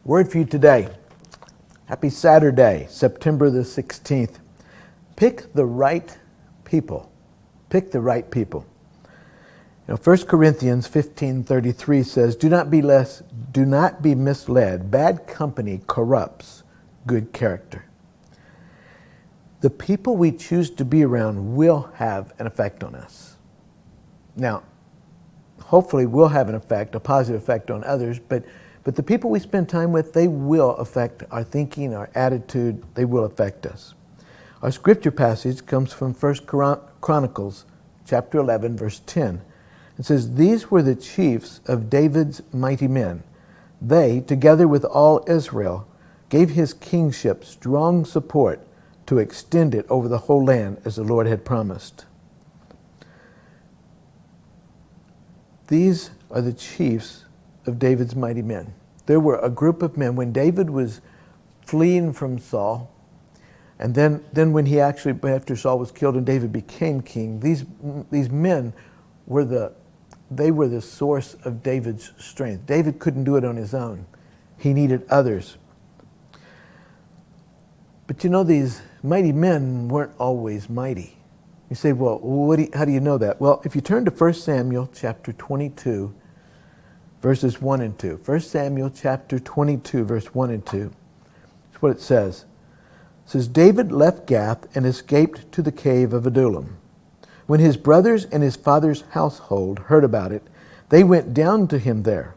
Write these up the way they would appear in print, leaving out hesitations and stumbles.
Word for you today. Happy Saturday, September the 16th. Pick the right people. Pick the right people. 1 Corinthians 15:33 says, Do not be misled. Bad company corrupts good character. The people we choose to be around will have an effect on us. Now, hopefully we'll have an effect, a positive effect on others, but the people we spend time with, they will affect our thinking, our attitude, they will affect us. Our scripture passage comes from 1 Chronicles chapter 11, verse 10. It says, These were the chiefs of David's mighty men. They, together with all Israel, gave his kingship strong support to extend it over the whole land as the Lord had promised. These are the chiefs of David's mighty men. There were a group of men when David was fleeing from Saul, and then when he actually, after Saul was killed and David became king, these men were the source of David's strength. David couldn't do it on his own. He needed others. But these mighty men weren't always mighty. You say, well, how do you know that? Well, if you turn to 1 Samuel chapter 22, verses 1 and 2. 1 Samuel chapter 22, verse 1 and 2. That's what it says. It says, David left Gath and escaped to the cave of Adullam. When his brothers and his father's household heard about it, they went down to him there.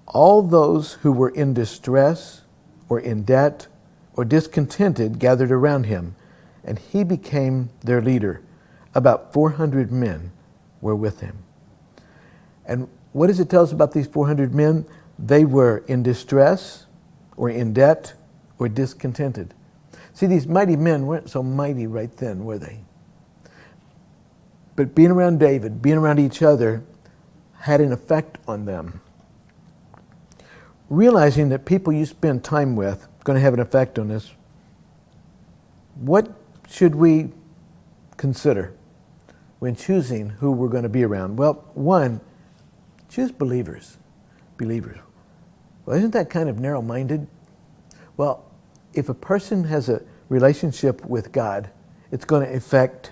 All those who were in distress or in debt or discontented gathered around him, and he became their leader. About 400 men were with him. And what does it tell us about these 400 men? They were in distress or in debt or discontented. See, these mighty men weren't so mighty right then, were they? But being around David, being around each other, had an effect on them. Realizing that people you spend time with are going to have an effect on us, what should we consider when choosing who we're going to be around? Well, one, choose believers. Believers. Well, isn't that kind of narrow-minded? Well, if a person has a relationship with God, it's going to affect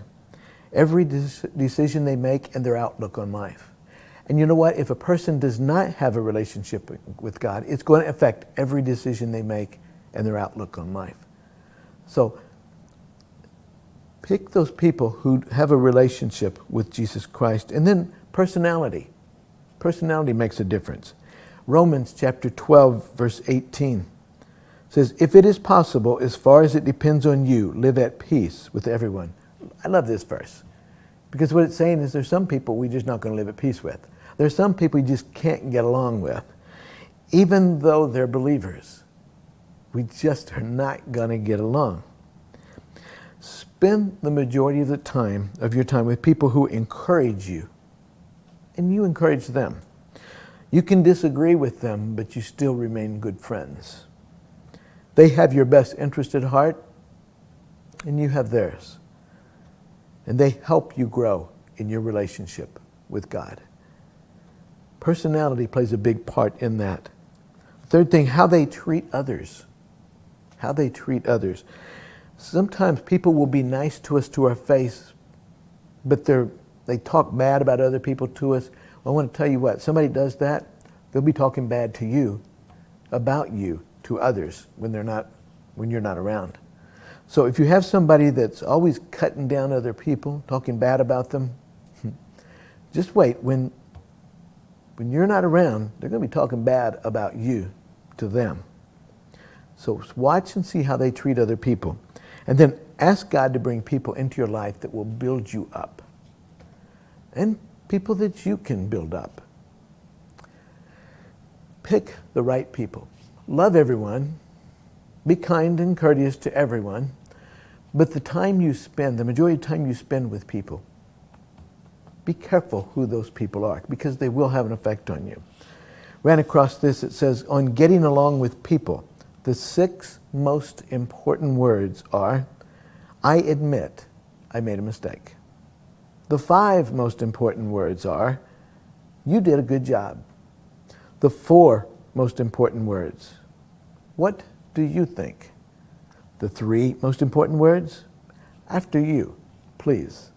every decision they make and their outlook on life. And you know what? If a person does not have a relationship with God, it's going to affect every decision they make and their outlook on life. So, pick those people who have a relationship with Jesus Christ. And then personality. Personality makes a difference. Romans chapter 12, verse 18 says, If it is possible, as far as it depends on you, live at peace with everyone. I love this verse because what it's saying is there's some people we're just not going to live at peace with. There's some people you just can't get along with. Even though they're believers, we just are not going to get along. Spend the majority of your time with people who encourage you, and you encourage them. You can disagree with them, but you still remain good friends. They have your best interest at heart, and you have theirs. And they help you grow in your relationship with God. Personality plays a big part in that. Third thing, how they treat others. How they treat others. Sometimes people will be nice to us to our face, but they talk bad about other people to us. Well, I want to tell you what, somebody does that, they'll be talking bad to you, about you, to others when you're not around. So if you have somebody that's always cutting down other people, talking bad about them, just wait. When you're not around, they're going to be talking bad about you to them. So watch and see how they treat other people. And then ask God to bring people into your life that will build you up. And people that you can build up. Pick the right people. Love everyone. Be kind and courteous to everyone. But the majority of the time you spend with people, be careful who those people are because they will have an effect on you. Ran across this, it says, on getting along with people, the 6 most important words are, I admit I made a mistake. The 5 most important words are, you did a good job. The 4 most important words, What do you think? The 3 most important words? After you, please.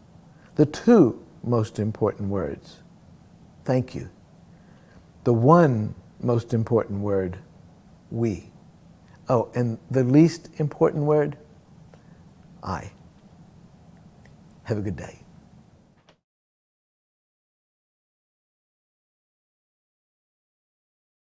The 2 most important words? Thank you. The 1 most important word? We. Oh, and the least important word? I. Have a good day.